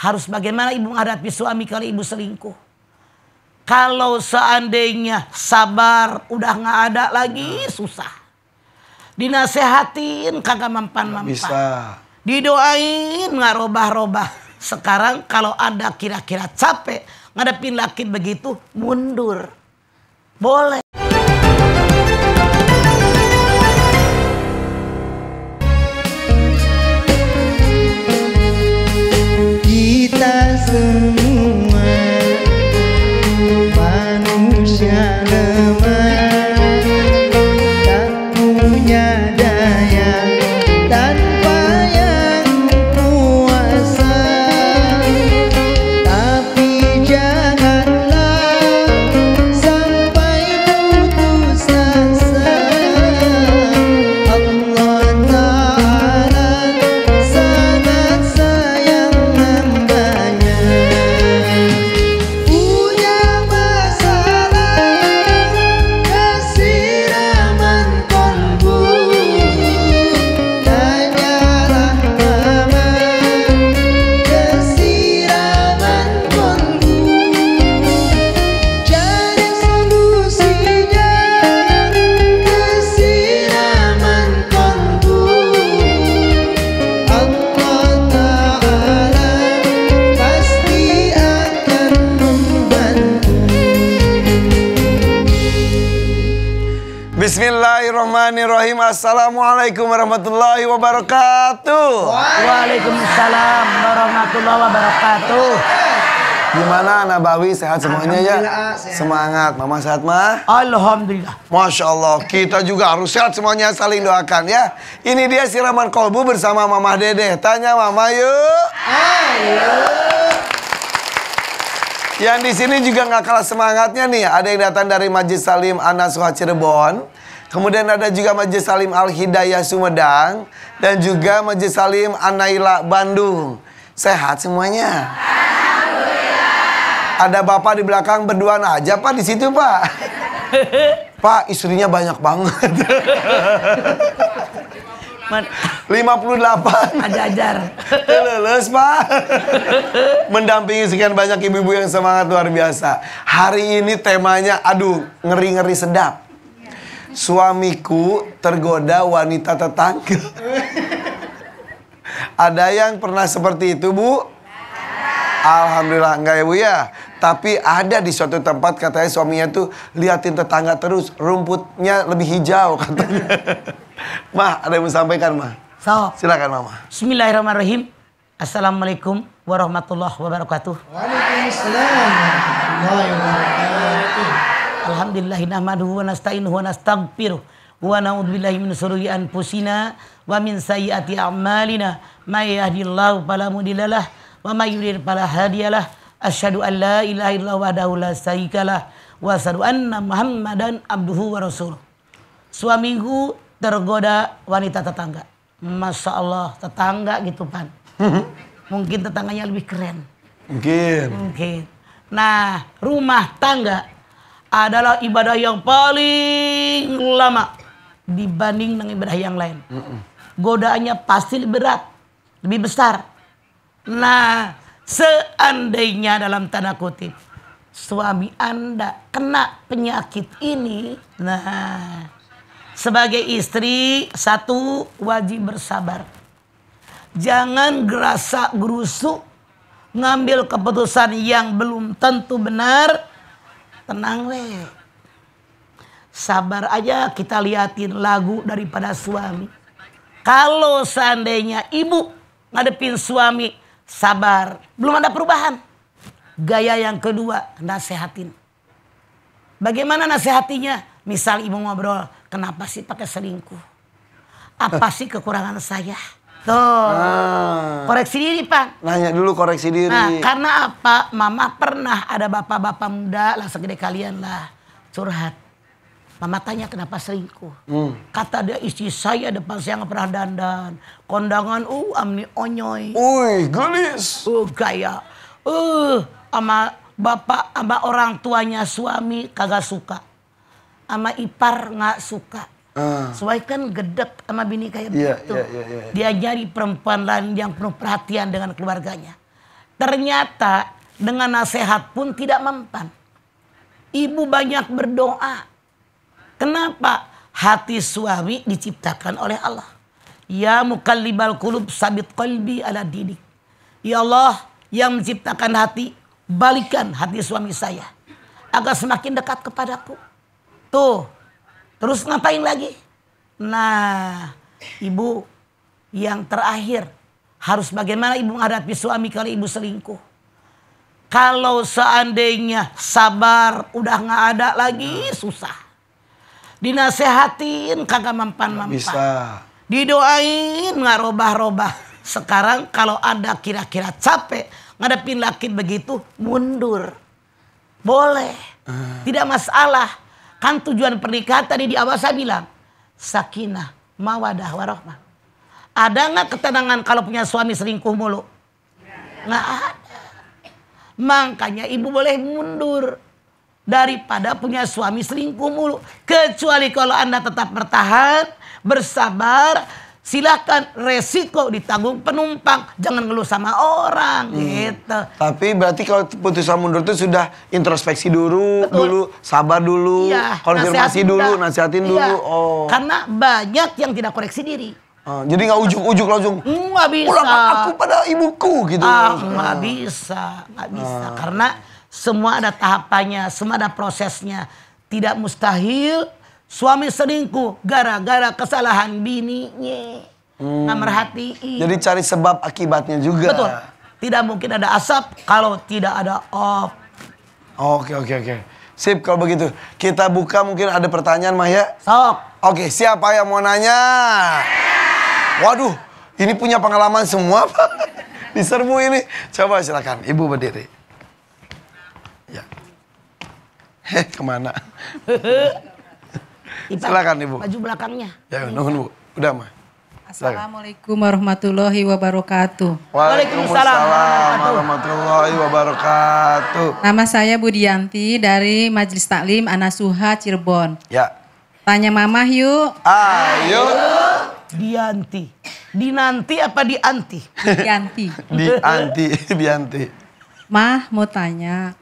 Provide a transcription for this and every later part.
Harus bagaimana ibu menghadapi suami kalau ibu selingkuh. Kalau seandainya sabar udah nggak ada lagi, susah. Dinasehatin kagak mempan-mempan. Bisa. Didoain nggak robah-robah. Sekarang kalau Anda kira-kira capek ngadepin laki begitu, mundur. Boleh. Kita semua manusia lemah, tak punya daya tanpa yang kuasa. Tapi janganlah sampai putus asa. Allah Ta'ala sangat sayang hambanya. Punya masalah kesiraman kolbu, tanyalah mama kesiraman kolbu. Cari solusinya kesiraman kolbu. Allah Ta'ala pasti akan membantu. Bismillahirrahmanirrahim. Assalamualaikum warahmatullahi wabarakatuh. Waalaikumsalam warahmatullahi wabarakatuh. Gimana Nabawi, sehat semuanya ya? Alhamdulillah, sehat. Semangat, Mama sehat mah? Alhamdulillah. Masya Allah, kita juga harus sehat semuanya, saling doakan ya. Ini dia siraman kolbu bersama Mama Dede. Tanya Mama yuk. Yang di sini juga nggak kalah semangatnya nih. Ada yang datang dari Majelis Salim An-Nasuha Cirebon. Kemudian ada juga Majelis Salim Al-Hidayah Sumedang. Dan juga Majelis Salim An-Naila Bandung. Sehat semuanya? Ada Bapak di belakang berduaan aja Pak di situ Pak. Pak, istrinya banyak banget. 58. Ajar. Lulus Pak. Mendampingi sekian banyak ibu-ibu yang semangat luar biasa. Hari ini temanya aduh ngeri-ngeri sedap. Suamiku tergoda wanita tetangga. Ada yang pernah seperti itu Bu? Alhamdulillah enggak ya Bu ya. Tapi ada di suatu tempat katanya suaminya tuh liatin tetangga terus, rumputnya lebih hijau katanya. Mah, ada yang mau sampaikan Mah? So, Silakan Mama. Bismillahirrahmanirrahim. Assalamualaikum warahmatullahi wabarakatuh. Waalaikumsalam warahmatullahi wabarakatuh. Alhamdulillahi nahmaduhu wa nasta'inuhu wa nastaghfiruh wa na'udzubillahi min syururi anfusina wa min sayyiati a'malina. May yahdihillahu fala mudhillalah wa may yudhlil fala hadiyalah. Asyhadu an la ilaha illallah wahdahu la syarikalah wa asyhadu anna Muhammadan abduhu wa rasuluh. Suamiku tergoda wanita tetangga. Masya Allah, tetangga gitu Pan. Mungkin tetangganya lebih keren. Mungkin. Nah, rumah tangga adalah ibadah yang paling lama dibanding dengan ibadah yang lain. Godaannya pasti lebih berat, lebih besar. Nah, seandainya dalam tanda kutip suami Anda kena penyakit ini, nah sebagai istri satu wajib bersabar. Jangan gerasa gerusuk ngambil keputusan yang belum tentu benar. Tenang we. Sabar aja, kita liatin lagu daripada suami. Kalau seandainya ibu ngadepin suami sabar, belum ada perubahan. Gaya yang kedua, nasehatin. Bagaimana nasehatinya? Misal ibu ngobrol, kenapa sih pakai selingkuh? Apa sih kekurangan saya? Tuh, koreksi diri Pak. Nanya dulu, koreksi diri. Nah, karena apa? Mama pernah ada bapak-bapak muda lah segede kalian lah curhat. Mama tanya kenapa selingkuh. Kata dia, istri saya depan saya nggak pernah dandan. Kondangan, amni onyoy. Gelis. Gaya. Sama bapak, sama orang tuanya suami kagak suka. Sama ipar nggak suka. Soalnya kan gedek sama bini kayak begitu. Dia jadi perempuan lain yang penuh perhatian dengan keluarganya. Ternyata dengan nasihat pun tidak mempan. Ibu banyak berdoa. Kenapa? Hati suami diciptakan oleh Allah. Ya muqallibal qulub sabit qalbi ala dinik. Ya Allah yang menciptakan hati, balikan hati suami saya agar semakin dekat kepadaku. Tuh, terus ngapain lagi? Nah, ibu yang terakhir, harus bagaimana ibu menghadapi suami kalau ibu selingkuh? Kalau seandainya sabar udah nggak ada lagi, susah. Dinasehatin kagak mempan-mempan. Bisa. Didoain nggak robah-robah. Sekarang kalau ada kira-kira capek ngadepin laki begitu, mundur. Boleh. Tidak masalah. Kan tujuan pernikahan tadi di awal saya bilang. Sakinah, mawadah, warahmah. Ada nggak ketenangan kalau punya suami selingkuh mulu? Nggak ada. Makanya ibu boleh mundur. Daripada punya suami selingkuh mulu. Kecuali kalau Anda tetap bertahan, bersabar, silakan, resiko ditanggung penumpang, jangan ngeluh sama orang gitu. Tapi berarti kalau putusan mundur itu sudah introspeksi dulu, Betul. sabar dulu, Iya, konfirmasi nasihatin dulu, dah. nasihatin Iya. dulu. Oh. Karena banyak yang tidak koreksi diri. Jadi nggak ujuk-ujuk langsung. Nggak bisa. Pulangkan aku pada ibuku gitu. Nggak bisa. Karena semua ada tahapannya, semua ada prosesnya. Tidak mustahil suami selingkuh gara-gara kesalahan bininya. Nggak merhatiin. Jadi cari sebab akibatnya juga. Betul. Tidak mungkin ada asap kalau tidak ada op. Oke. Sip kalau begitu. Kita buka mungkin ada pertanyaan Maya. Sok. Oke, siapa yang mau nanya? Waduh, ini punya pengalaman semua Pak. Diserbu ini. Coba silakan, Ibu berdiri. Ya. Kemana? Silakan Ibu. Baju belakangnya. Ya, nunggu Bu. Udah mah. Assalamualaikum warahmatullahi wabarakatuh. Waalaikumsalam warahmatullahi wabarakatuh. Nama saya Budianti dari Majelis Taklim Anasuha Cirebon. Ya. Tanya Mama yuk. Ayo. Dianti. Dinanti apa dianti? Budianti. Dianti. Mah mau tanya,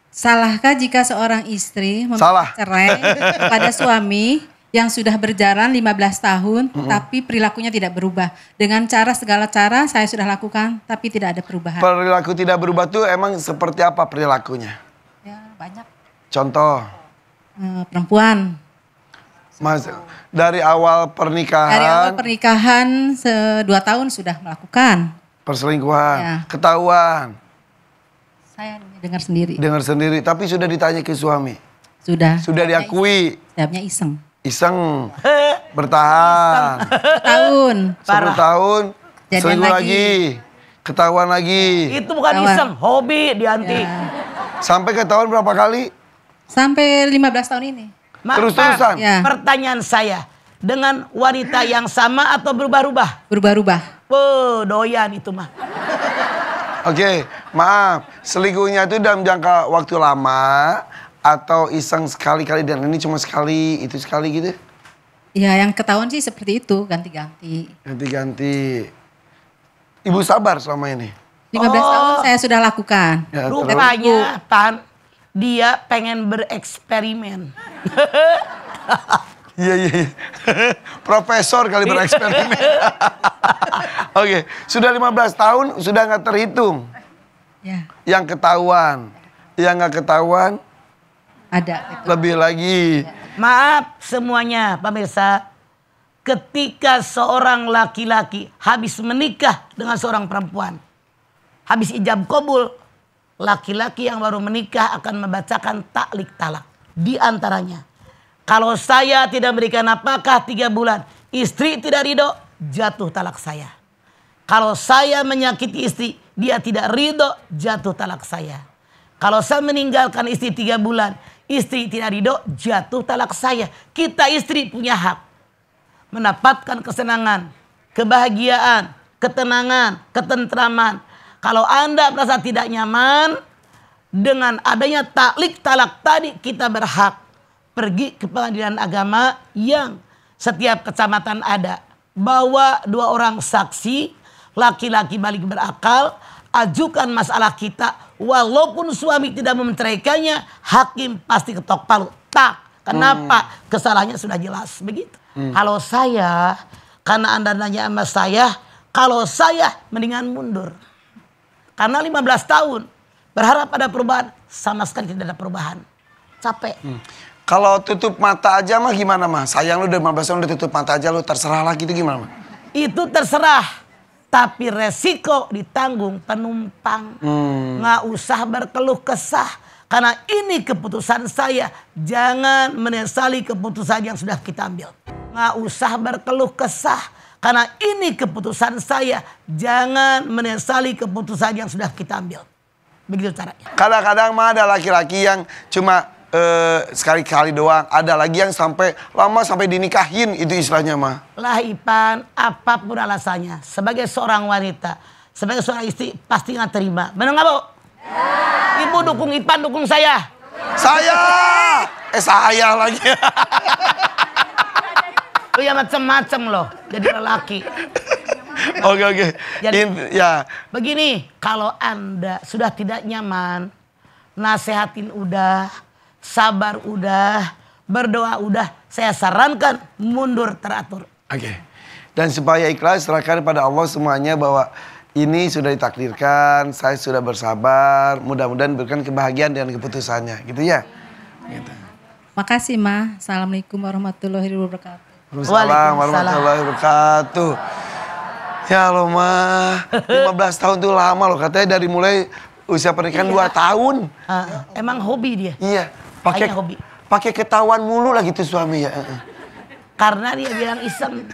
salahkah jika seorang istri Salah. meminta cerai kepada suami yang sudah berjalan 15 tahun tapi perilakunya tidak berubah? Dengan segala cara saya sudah lakukan tapi tidak ada perubahan. Perilaku tidak berubah tuh emang seperti apa perilakunya? Ya, banyak. Contoh. Perempuan. Mas, dari awal pernikahan. Dari awal pernikahan 2 tahun sudah melakukan. Perselingkuhan. Ya. Ketahuan. Saya dengar sendiri. Dengar sendiri. Tapi sudah ditanya ke suami. Sudah. Sudah diakui. Jawabnya iseng. Iseng. Bertahan. 1 tahun. 10 tahun. Jadian Selingkuh lagi. lagi. Ketahuan lagi. Itu bukan Kawan. iseng, hobi Dianti. Ya. Sampai ketahuan berapa kali? Sampai 15 tahun ini. Terus-terusan? Ya. Pertanyaan saya, dengan wanita yang sama atau berubah-ubah? Berubah-ubah. Doyan itu mah. Oke, maaf. Selingkuhnya itu dalam jangka waktu lama atau iseng sekali-kali dan ini cuma sekali, itu sekali gitu? Ya yang ketahuan sih seperti itu, ganti-ganti. Ganti-ganti. Ibu sabar selama ini? 15 tahun saya sudah lakukan. Ya, Rupanya Tan, dia pengen bereksperimen. Iya. Profesor kali bereksperimen. Oke, sudah 15 tahun sudah nggak terhitung. Ya, Yang ketahuan, yang nggak ketahuan ada. Gitu. lebih lagi. Maaf semuanya pemirsa, ketika seorang laki-laki habis menikah dengan seorang perempuan, habis ijab kabul, laki-laki yang baru menikah akan membacakan taklik talak. Di antaranya, kalau saya tidak berikan nafkah 3 bulan, istri tidak ridho, jatuh talak saya. Kalau saya menyakiti istri, dia tidak ridho, jatuh talak saya. Kalau saya meninggalkan istri 3 bulan, istri tidak ridho, jatuh talak saya. Kita istri punya hak mendapatkan kesenangan, kebahagiaan, ketenangan, ketentraman. Kalau Anda merasa tidak nyaman dengan adanya taklik talak tadi, kita berhak pergi ke pengadilan agama yang setiap kecamatan ada. Bawa 2 orang saksi, laki-laki balik berakal, ajukan masalah kita, walaupun suami tidak menceraikannya, hakim pasti ketok palu. Tak. Kenapa? Kesalahannya sudah jelas. Begitu. Kalau saya, karena Anda nanya sama saya, kalau saya mendingan mundur. Karena 15 tahun berharap ada perubahan, sama sekali tidak ada perubahan. Capek. Kalau tutup mata aja mah gimana mah? Sayang lu udah 15 tahun udah tutup mata aja lu terserah lah gitu gimana mah? Itu terserah. Tapi resiko ditanggung penumpang. Nggak usah berkeluh kesah. Karena ini keputusan saya. Jangan menyesali keputusan yang sudah kita ambil. Nggak usah berkeluh kesah. Karena ini keputusan saya. Jangan menyesali keputusan yang sudah kita ambil. Begitu caranya. Kadang-kadang mah ada laki-laki yang cuma sekali-kali doang. Ada lagi yang sampai lama sampai dinikahin itu istilahnya mah. Lah Ipan, apapun alasannya. Sebagai seorang wanita, sebagai seorang istri pasti nggak terima. Benar nggak Bu? Ibu dukung Ipan, dukung saya. Saya! Saya lagi. Lu ya macem-macem loh jadi lelaki. Oke. Jadi, Ya. Begini, kalau Anda sudah tidak nyaman, nasehatin udah, sabar udah, berdoa udah, saya sarankan mundur teratur. Oke. Dan supaya ikhlas serahkan pada Allah semuanya bahwa ini sudah ditakdirkan, saya sudah bersabar, mudah-mudahan berikan kebahagiaan dan keputusannya, gitu ya. Gitu. Makasih Ma. Assalamualaikum warahmatullahi wabarakatuh. Waalaikumsalam warahmatullahi wabarakatuh. Ya Allah mah, 15 tahun tuh lama loh, katanya dari mulai usia pernikahan 2 tahun. Emang hobi dia? Iya, Kayaknya hobi. pakai ketahuan mulu lah gitu suami ya. Karena dia bilang iseng.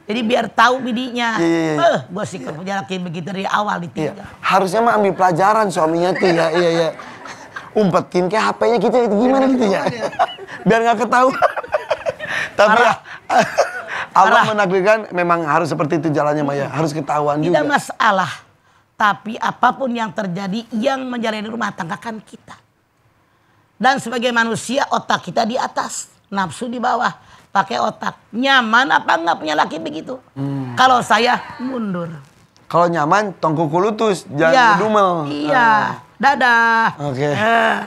Jadi biar tahu bidinya. Iya. Gue sih kalau punya laki begitu dari awal ditinggal. Iya. Harusnya mah ambil pelajaran suaminya tuh ya. Iya. Umpetin kayak HP-nya gitu gimana gitu ya. Biar nggak ketahuan. Tapi ya, Allah menakdirkan memang harus seperti itu jalannya Maya. Harus ketahuan juga. Tidak masalah. Tapi apapun yang terjadi yang menjalani rumah tangga kan kita. Dan sebagai manusia otak kita di atas. Nafsu di bawah. Pakai otak. Nyaman apa enggak punya laki begitu? Kalau saya mundur. Kalau nyaman tong kuku lutus. Jangan ngedumel. Iya. Dadah. Oke.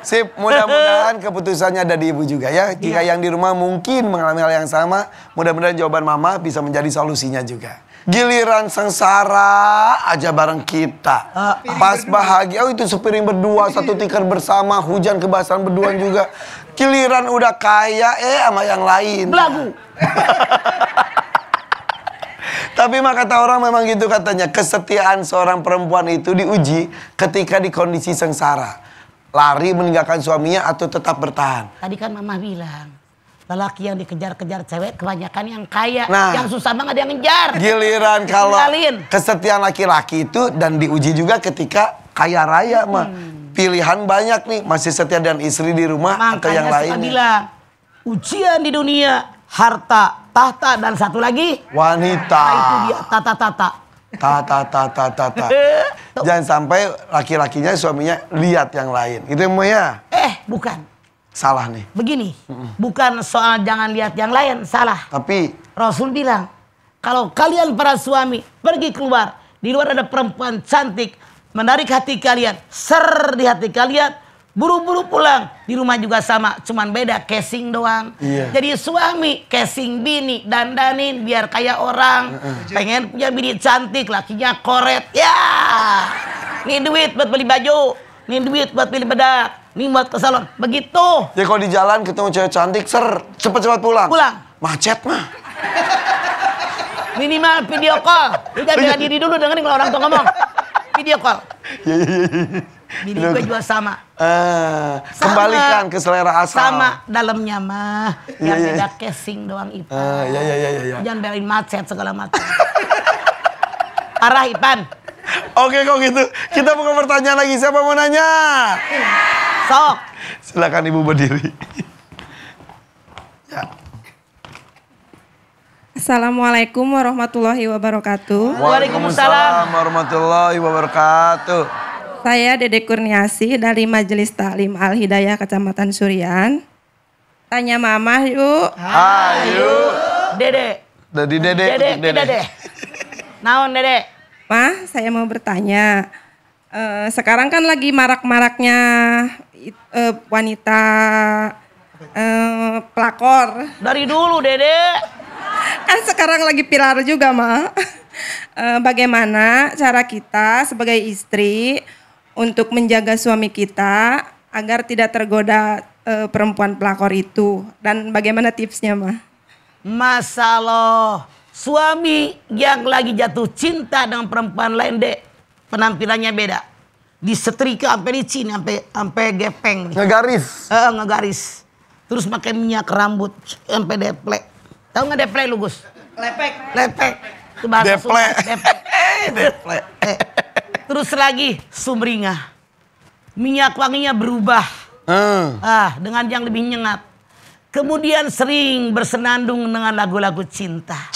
Sip, mudah-mudahan keputusannya ada di ibu juga ya. Jika yang di rumah mungkin mengalami hal yang sama, mudah-mudahan jawaban mama bisa menjadi solusinya juga. Giliran sengsara aja bareng kita. Pas bahagia, itu sepiring berdua, satu tikar bersama, hujan kebasahan berdua juga. Giliran udah kaya, sama yang lain. Belagu. Tapi mah kata orang memang gitu katanya. Kesetiaan seorang perempuan itu diuji ketika di kondisi sengsara. Lari meninggalkan suaminya atau tetap bertahan. Tadi kan mama bilang. Lelaki yang dikejar-kejar cewek kebanyakan yang kaya. Nah, yang susah banget dia ngejar. Giliran kalau Tinggalin. kesetiaan laki-laki itu dan diuji juga ketika kaya raya mah. Pilihan banyak nih. Masih setia dan istri di rumah atau yang Makanya suka lainnya. bilang. Ujian di dunia. Harta, tahta, dan satu lagi. Wanita. Nah, itu dia tata-tata. Tata. Jangan sampai laki-lakinya suaminya lihat yang lain. Itu yang ya? Bukan. Salah nih. Begini. Bukan soal jangan lihat yang lain. Salah. Tapi Rasul bilang. Kalau kalian para suami pergi keluar. Di luar ada perempuan cantik. Menarik hati kalian. Ser di hati kalian. Buru-buru pulang. Di rumah juga sama. Cuman beda casing doang. Iya. Jadi suami casing bini. Dandanin biar kayak orang. Pengen punya bini cantik. Lakinya koret. Ya. Nih duit buat beli baju. Nih duit buat beli bedak. Nih buat ke salon. Begitu. ya kalau di jalan ketemu cewek cantik, cepet-cepet pulang. Pulang. Macet mah. Minimal video call. Udah bela diri dulu dengerin kalau orang tua ngomong. Video call. Bini gue juga sama. Kembalikan ke selera asal. Sama dalamnya mah. Yang beda casing doang Ipan. Ya. Jangan belain macet segala macam. Parah Ipan. Oke kok gitu. Kita buka pertanyaan lagi. Siapa mau nanya? Sok. Silakan ibu berdiri. Ya. Assalamualaikum warahmatullahi wabarakatuh. Waalaikumsalam warahmatullahi wabarakatuh. Saya Dede Kurniasi dari Majelis Taklim Al-Hidayah Kecamatan Surian. Tanya mama yuk. Ayo. Dede. Dari Dede. Dede. Naon Dede? Ma, saya mau bertanya. Sekarang kan lagi marak-maraknya wanita pelakor. Dari dulu, Dede. Kan sekarang lagi viral juga, Ma. Bagaimana cara kita sebagai istri untuk menjaga suami kita agar tidak tergoda perempuan pelakor itu, dan bagaimana tipsnya, Ma? Masalah suami yang lagi jatuh cinta dengan perempuan lain, Dek, penampilannya beda. Disetrika sampai licin, sampai gepeng. Ngegaris. Ngegaris. Terus pakai minyak rambut sampai deplek. Tahu nggak deplek lu, Gus? Lepek. Itu bahasa Deplek. Sunda, deplek. Deplek. Terus lagi sumringah. Minyak wanginya berubah. Dengan yang lebih nyengat. Kemudian sering bersenandung dengan lagu-lagu cinta.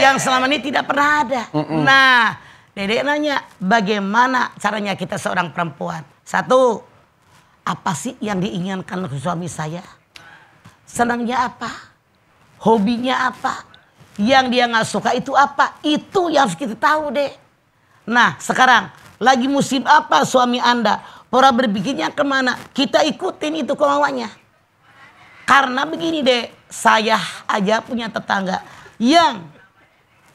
Yang selama ini tidak pernah ada. Nah, Dedek nanya, bagaimana caranya kita seorang perempuan? Satu, apa sih yang diinginkan oleh suami saya? Senangnya apa? Hobinya apa? Yang dia nggak suka itu apa? Itu yang harus kita tahu, Dek. Nah, sekarang lagi musim apa suami Anda? Pora berpikirnya kemana? Kita ikutin itu kemauannya. Karena begini, Dek, saya aja punya tetangga yang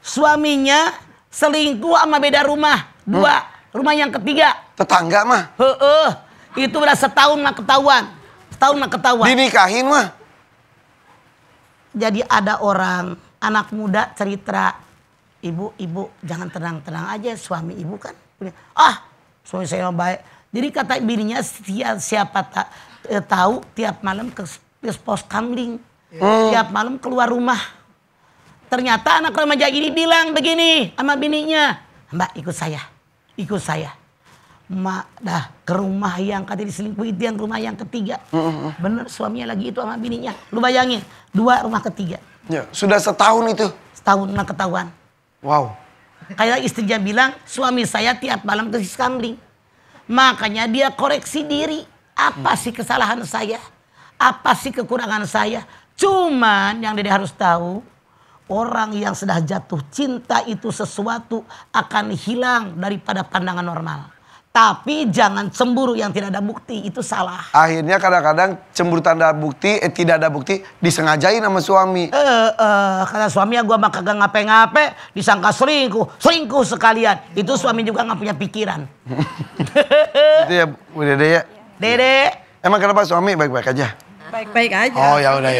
suaminya selingkuh sama beda rumah. Dua, rumah yang ketiga. Tetangga mah. Itu udah setahun mah ketahuan. Dinikahin mah. Jadi ada orang, anak muda cerita, ibu jangan tenang-tenang aja, suami ibu kan. Suami saya baik. Jadi kata bininya, siapa tahu tiap malam ke pos kamling. Tiap malam keluar rumah. Ternyata anak remaja ini bilang begini sama bininya, Mbak ikut saya. Mak dah ke rumah yang kata diselingkuh itu, yang rumah yang ketiga. Bener, suaminya lagi itu sama bininya. Lu bayangin, 2 rumah ketiga. Ya, sudah setahun itu. Setahun mah ketahuan. Wow. Kayak istrinya bilang, suami saya tiap malam ke kamling. Makanya dia koreksi diri. Apa sih kesalahan saya? Apa sih kekurangan saya? Cuman yang dia harus tahu, orang yang sudah jatuh cinta itu sesuatu akan hilang daripada pandangan normal. Tapi jangan cemburu yang tidak ada bukti, itu salah. Akhirnya kadang-kadang cemburu tanda bukti, tidak ada bukti, disengajain sama suami. Kata suami ya, gue mah kagak ngape-ngape, disangka selingkuh sekalian. Itu suami juga nggak punya pikiran. Itu ya, Bu Dede ya. Dede. Emang kenapa suami baik-baik aja? Baik-baik aja. Oh ya udah.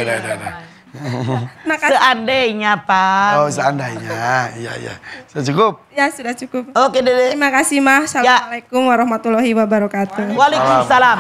Makasih. Seandainya, Pak. Oh seandainya, iya. Sudah cukup? Ya sudah cukup. Oke, Dede. Terima kasih, Ma. Assalamualaikum warahmatullahi wabarakatuh. Waalaikumsalam.